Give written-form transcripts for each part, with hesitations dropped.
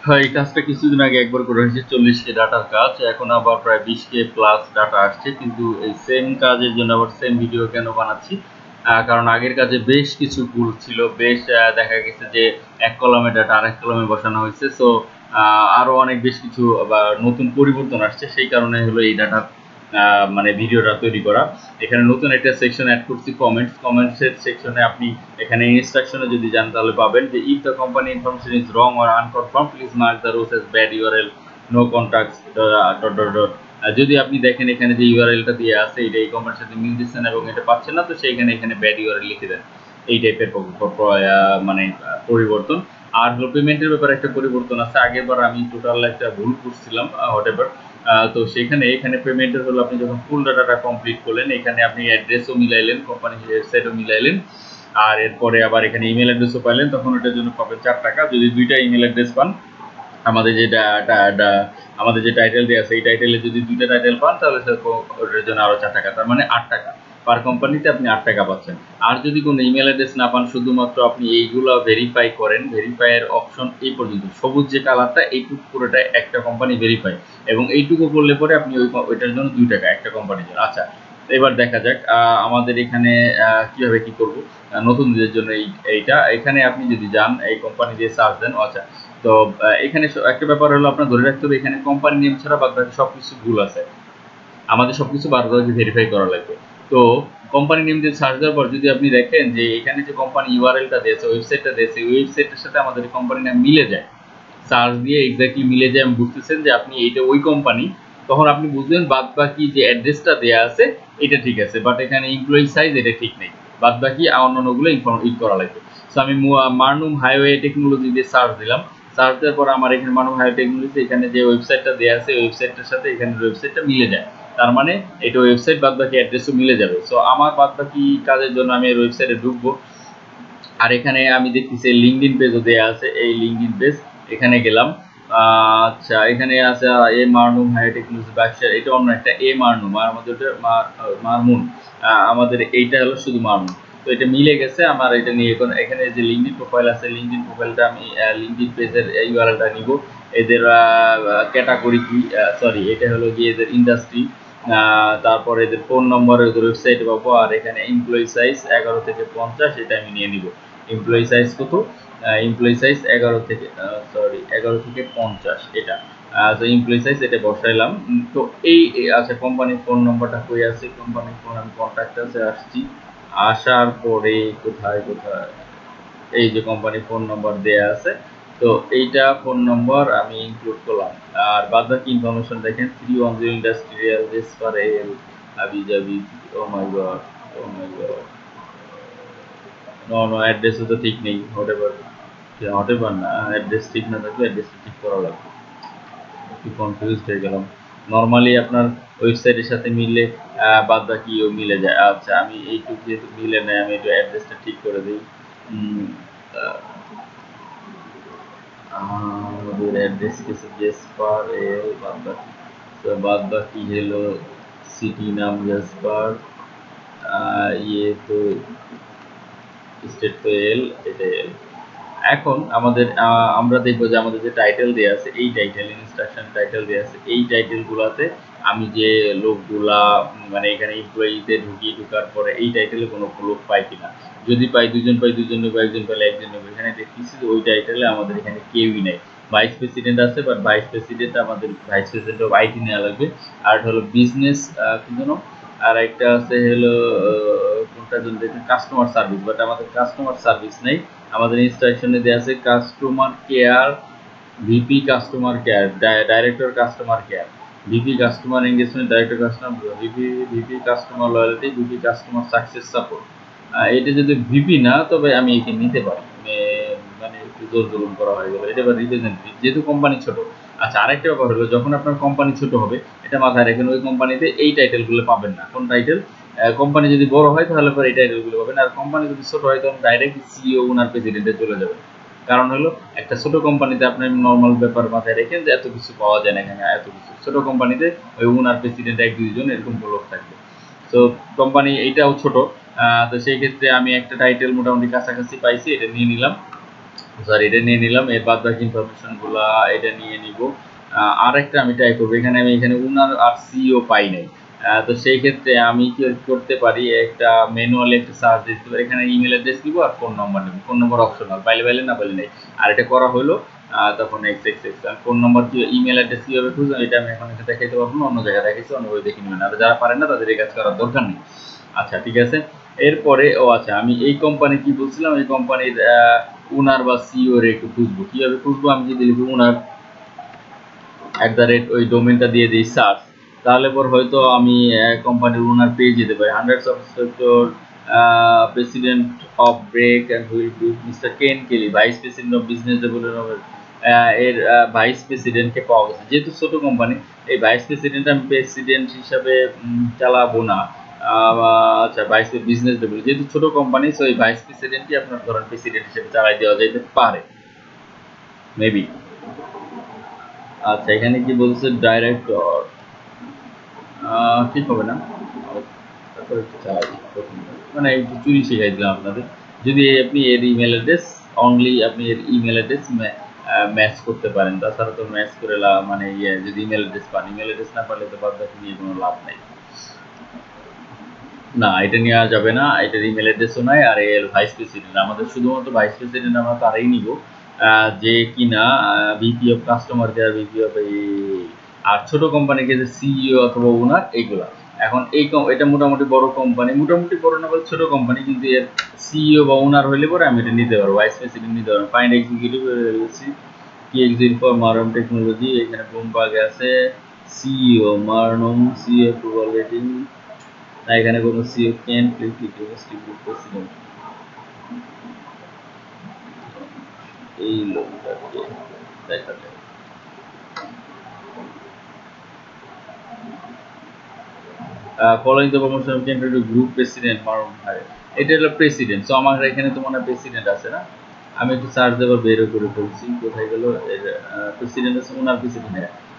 হ্যাঁ, এই কাজটা কিছুদিন আগে একবার করে হয়েছে 40K ডাটার কাজ। এখন আবার প্রায় 20K প্লাস ডাটা আসছে। কিন্তু এই সেম কাজের জন্য আবার সেম ভিডিও কেন বানাচ্ছি? কারণ আগের কাজে বেশ কিছু ভুল ছিল। বেশ দেখা গেছে যে এক কলামে ডাটা আরেক কলামে বসানো হয়েছে। সো আরো অনেক বেশ কিছু বা নতুন পরিবর্তন আসছে। সেই কারণে হলো এই ডাটা মানে ভিডিওটা তৈরি করা। এখানে নতুন একটা সেকশন অ্যাড করছি কমেন্টস। কমেন্টসের সেকশনে আপনি এখানে ইনস্ট্রাকশনে যদি যান তাহলে পাবেন যে if the company information is wrong or unconfirmed please mark the rows as bad URL no contacts dot dot dot. যদি আপনি দেখেন এখানে যে ইউআরএলটা দিয়ে আছে এটা এই কোম্পানির সাথে মিল দিচ্ছেন এবং এটা পাচ্ছেন না, তো সেইখানে এখানে ব্যাড ইউআরএল লিখে দেন। এই টাইপের মানে পরিবর্তন। আর হলো পেমেন্টের ব্যাপারে একটা পরিবর্তন আছে। আগের বার আমি টোটাল একটা ভুল করছিলাম হোয়াট এভার। তো সেখানে এখানে পেমেন্টের হলো আপনি যখন ফুল ডাটাটা কমপ্লিট করলেন এখানে আপনি অ্যাড্রেসও মিলাইলেন, কোম্পানির ওয়েবসাইটও মিলাইলেন, আর এরপরে আবার এখানে ইমেল অ্যাড্রেসও পাইলেন, তখন ওটার জন্য পাবেন 4 টাকা। যদি দুইটা ইমেল অ্যাড্রেস পান, আমাদের আমাদের যে টাইটেল দেওয়া আছে এই টাইটেলে যদি দুইটা টাইটেল পান তাহলে ওটার জন্য আরো 4 টাকা, তার মানে 8 টাকা পার কোম্পানিতে আপনি 8 টাকা পাচ্ছেন। আর যদি কোনো ইমেল অ্যাড্রেস না পান, শুধুমাত্র আপনি এইগুলো ভেরিফাই করেন, ভেরিফাইয়ের অপশন এই পর্যন্ত সবুজ যে কালারটা এইটুকু পুরোটা একটা কোম্পানি ভেরিফাই, এবং এইটুকু করলে পরে আপনি ওইটার জন্য 2 টাকা একটা কোম্পানির জন্য। আচ্ছা, এবার দেখা যাক আমাদের এখানে কিভাবে কি করব নতুনদের জন্য। এইটা এখানে আপনি যদি যান এই কোম্পানি দিয়ে সার্চ দেন। আচ্ছা, তো এখানে একটা ব্যাপার হলো আপনার ধরে রাখতে হবে এখানে কোম্পানি নেম ছাড়া বাদ বাকি সবকিছু ভুল আছে। আমাদের সবকিছু বারবার ভেরিফাই করা লাগবে। তো কোম্পানি নেম দিয়ে সার্চ দেওয়ার পর যদি আপনি দেখেন যে এখানে যে কোম্পানি ইউআরএলটা দিয়েছে, ওয়েবসাইটটা দিয়েছে, ওয়েবসাইটের সাথে আমাদের কোম্পানির নাম মিলে যায়, সার্চ দিয়ে এক্স্যাক্টলি মিলে যায়, আমি বুঝতেছেন যে আপনি এইটা ওই কোম্পানি, তখন আপনি বুঝবেন বাদ বাকি যে অ্যাড্রেসটা দেওয়া আছে এটা ঠিক আছে, বাট এখানে এমপ্লয়ি সাইজ এটা ঠিক নেই, বাদ বাকি অন্যান্যগুলো ইনফর্ম করা লাগবে। সো আমি মার্নুম হাইওয়ে টেকনোলজি দিয়ে সার্চ দিলাম। সার্চ দেওয়ার পর আমার এখানে মার্নুম হাইওয়ে টেকনোলজি এখানে যে ওয়েবসাইটটা দেওয়া আছে ওয়েবসাইটটার সাথে এখানে ওয়েবসাইটটা মিলে যায়, তার মানে এটা ওয়েবসাইট বাদ বাকি অ্যাড্রেসও মিলে যাবে। সো আমার বাদ বাকি কাজের জন্য আমি ওয়েবসাইটে ঢুকবো। আর এখানে আমি দেখতেছি লিঙ্কডইন পেজও দেওয়া আছে, এই লিঙ্কডইন পেজ এখানে গেলাম। আচ্ছা, এখানে আছে এ মারনুম হায়ার টেকনোলজি ব্যবসা, এটা অন্য একটা এ মারনুম, আর আমাদের মারমুন, আমাদের এইটা হলো শুধু মারমুন। তো এটা মিলে গেছে আমার এটা নিয়ে। এখন এখানে যে লিঙ্কডইন প্রোফাইল আছে লিঙ্কডইন প্রোফাইলটা আমি লিঙ্কডইন পেজের ইউআরএলটা নিব। এদের ক্যাটাগরি কি, সরি এটা হলো গিয়ে এদের ইন্ডাস্ট্রি, তারপরে এদের ফোন নম্বর, এদের ওয়েবসাইট পাবো, আর এখানে এমপ্লয়ি সাইজ 11 থেকে 50 এটা আমি নিয়ে নিব। এমপ্লয়ি সাইজ কত? এমপ্লয়ি সাইজ 11 থেকে 50 এটা। তো এমপ্লয়ি সাইজ এটা বসাইলাম। তো এই আচ্ছা, কোম্পানির ফোন নম্বরটা কই আছে? কোম্পানির ফোন আমি কন্ট্যাক্ট আছে আসছি, আসার পরে কোথায় কোথায় এই যে কোম্পানির ফোন নম্বর দেয়া আছে, তো এইটা ফোন নম্বর আমি ইনক্লুড করলাম। আর বাদ বাকি ইনফরমেশন দেখেন 310 ইন্ডাস্ট্রিয়াল রেসপারেল হাবিজাবি। ও মাই গড, ও মাই গড, নো নো, অ্যাড্রেসও তো ঠিক নেই। হোয়াটএভার না, অ্যাড্রেস ঠিক না থাকলে অ্যাড্রেসটা ঠিক করা লাগবে। একটু কনফিউজড হয়ে গেলাম। নর্মালি আপনার ওয়েবসাইটের সাথে মিললে বাদ বাকিও মিলে যায়। আচ্ছা, আমি এইটুকু যেহেতু মিলে নেয় আমি একটু অ্যাড্রেসটা ঠিক করে দিই। আমাদের অ্যাড্রেস কিছু জেসপার এল বাদ বাকি, তো বাদ বাকি হলো সিটি নাম জেসপার, ইয়ে তো স্টেট তো এল, এটা এল। এখন আমাদের আমরা দেখবো যে আমাদের যে টাইটেল দেওয়া আছে এই টাইটেল ইনস্ট্রাকশন টাইটেল দেওয়া আছে এই টাইটেলগুলোতে আমি যে লোকগুলা মানে এখানে এমপ্লয়িতে ঢোকার পরে এই টাইটেলে কোনো লোক পাই কিনা। যদি পাই দুজন পাই, দুজন নেবো, একজন পাইলে একজন নেবো। এখানে দেখতেছি ওই টাইটেলে আমাদের এখানে কেউই নেই। ভাইস প্রেসিডেন্ট আছে, বাট ভাইস প্রেসিডেন্ট আমাদের ভাইস প্রেসিডেন্ট অফ আইটি নেওয়া লাগবে। আর হলো বিজনেস কি যেন, আর একটা আছে হলো কোনটা যেন দেখেন কাস্টমার সার্ভিস, বাট আমাদের কাস্টমার সার্ভিস নেই। আমাদের ইনস্ট্রাকশনে দেওয়া আছে customer care, VP customer care, director customer care, VP customer engagement, director customer, VP customer loyalty, VP customer success support. এটা যদি ভিপি না তবে আমি একে নিতে পারি, মানে একটু জোর জুলুম করা হয়ে গেল। এটা এবার রিপ্রেজেন্টেটিভ যেহেতু কোম্পানি ছোট। আচ্ছা, আরেকটা ব্যাপার হলো যখন আপনার কোম্পানি ছোট হবে এটা মাথায় রাখেন, ওই কোম্পানিতে এই টাইটেলগুলো পাবেন না। কোন টাইটেল? কোম্পানি যদি বড় হয় তাহলে পরে এই টাইটেলগুলো পাবেন, আর কোম্পানি যদি ছোট হয় তখন ডাইরেক্ট সিইও ওনার প্রেসিডেন্টে চলে যাবে। কারণ হলো একটা ছোট কোম্পানিতে আপনি নর্মাল ব্যাপার মাথায় রেখেন যে এত কিছু পাওয়া যায় না এখানে, এত কিছু ছোট কোম্পানিতে ওই ওনার প্রেসিডেন্ট এক দুইজন এরকম লোক থাকবে। তো কোম্পানি এইটাও ছোট, তো সেই ক্ষেত্রে আমি একটা টাইটেল মোটামুটি কাছাকাছি পাইছি, এটা নিয়ে নিলাম। সরি এটা নিয়ে নিলাম, এর বাদ বাকি ইনফরমেশনগুলো এটা নিয়ে নিব। আরেকটা আমি ট্রাই করবো, এখানে উনার আর সিও পাই নাই। তো সেই ক্ষেত্রে আমি কি করতে পারি, একটা ম্যানুয়ালি একটা সার্চ দিতে পারি, এখানে ইমেল অ্যাড্রেস দিব আর ফোন নম্বর নেব, ফোন নম্বর অপশনাল, পাইলে পাইলে না পাইলে নেই। আর এটা করা হলো তখন ফোন নম্বর কি ইমেল অ্যাড্রেস কীভাবে খুঁজলাম এটা আমি এখন এটা দেখাইতে পারবো না, অন্য জায়গায় দেখাইছি, অন্যভাবে দেখে নেবেন, আর যারা পারেন না তাদের এই কাজ করার দরকার নেই। আচ্ছা ঠিক আছে। এরপরে আচ্ছা আমি এই কোম্পানি কি বলছিলাম, এই কোম্পানির ওনার বা সিও এর একটু খুঁজবো, কিভাবে খুঁজবো, আমি যদি লিখি ওনার ওই ডোমেনটা দিয়ে দিই সার্চ, তাহলে পর হয়তো আমি কোম্পানির ওনার পেয়ে যেতে পারি। Hundreds of sector president of brake and wheel group mister Ken Kelly, vice president of business development, এর ভাইস প্রেসিডেন্টকে পাওয়া গেছে। যেহেতু ছোট কোম্পানি, এই ভাইস প্রেসিডেন্ট আমি প্রেসিডেন্ট হিসাবে চালাবো না। আচ্ছা ভাইস বিজনেস ডেভেলপমেন্ট, যেহেতু ছোট কোম্পানি, সো এই ভাইস প্রেসিডেন্টই আপনার ধরেন প্রেসিডেন্ট হিসেবে চালাই দেওয়া যেতে পারে মেবি। আচ্ছা এখানে কি বলছে ডাইরেক্টর, ঠিক হবে না, তারপরে একটু চালাই মানে একটু চুরি শিখাই দিলাম আপনাদের। যদি আপনি এর ইমেল অ্যাড্রেস অনলি আপনি এর ইমেল অ্যাড্রেস ম্যাচ করতে পারেন, তাছাড়া তো ম্যাচ করে মানে যদি ইমেল অ্যাড্রেস পান, ইমেল অ্যাড্রেস না পারলে তো বাদ বাকি নিয়ে কোনো লাভ নেই। না এটা নেওয়া যাবে না, এটার ইমেল অ্যাড্রেসও নাই, আর এর ভাইস প্রেসিডেন্ট আমাদের শুধুমাত্র ভাইস প্রেসিডেন্ট আমরা তারাই নিব যে কিনা VP of customer care, VP of এই, আর ছোট কোম্পানিকে যে সিইও অথবা ওনার এইগুলা। এখন এটা মোটামুটি বড় কোম্পানি, মোটামুটি বড় না বলে ছোট কোম্পানি, কিন্তু এর সিইও বা ওনার হইলে পরে আমি এটা নিতে পারবো, ভাইস প্রেসিডেন্ট নিতে পারবো। ফাইন্ড এক্সিকিউটিভ কি এক্সিট ফর মারম টেকনোলজি, এখানে ব্লুমবার্গে আছে সিইও মারনম, সিইও অ্যাপ্রুভাল রেটিং না, এখানে কোনো CEO can please group president, এই লোকটাকে দেখালে following the promotion of candidate to group president মারুন ভাই, এটা হলো প্রেসিডেন্ট। সো আমার এখানে তো মনে হয় প্রেসিডেন্ট আছে না, আমি একটু সার্চ দেবার বেরও করে ফেলছি, কোথায় গেল এর প্রেসিডেন্ট আছে, ওনার প্রেসিডেন্ট।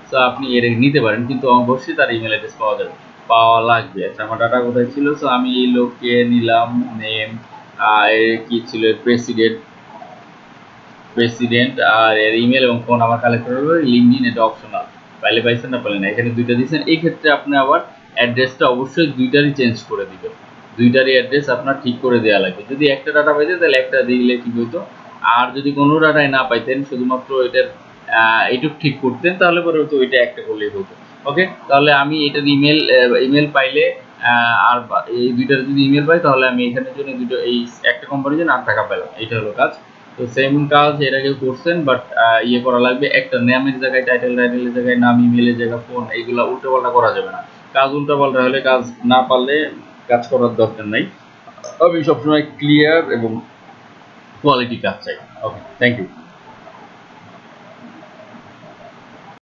সো আপনি এর নিতে পারেন, কিন্তু অবশ্যই তার ইমেল অ্যাড্রেস পাওয়া লাগবে। আচ্ছা আমার ডাটা কোথায় ছিল, সো আমি এই লোককে নিলাম নেম, কি ছিল প্রেসিডেন্ট আর এর ইমেল এবং ফোন আমার কালেক্ট করে নেবো। লিঙ্কডিন এটা অপশনাল, পাইলে পাইছেন না পাইলে না, এখানে দুইটা দিয়েছেন। এই ক্ষেত্রে আপনি আবার অ্যাড্রেসটা অবশ্যই দুইটারই চেঞ্জ করে দিবেন, দুইটারই অ্যাড্রেস আপনার ঠিক করে দেওয়া লাগবে। যদি একটা ডাটা পাইতেন তাহলে একটা দিলে ঠিক হইতো, আর যদি কোনো ডাটাই না পাইতেন শুধুমাত্র এটার এইটুক ঠিক করতেন, তাহলে পরে হয়তো ওইটা একটা করলেই হতো। ওকে, তাহলে আমি এটার ইমেল পাইলে আর এই দুইটার যদি ইমেল পাই, তাহলে আমি এখানের জন্য দুটো এই একটা কোম্পানির জন্য 8 টাকা পেলাম, এটা হলো কাজ। তো সেম কাজ এর আগে করছেন, বাট ইয়ে করা লাগবে, একটা নামের জায়গায় টাইটেলের জায়গায় নাম, ইমেলের জায়গায় ফোন, এইগুলা উল্টোপাল্টা করা যাবে না। কাজ উল্টোপাল্টা হলে, কাজ না পারলে কাজ করার দরকার নাই। আমি সবসময় ক্লিয়ার এবং কোয়ালিটি কাজ চাই। ওকে, থ্যাংক ইউ।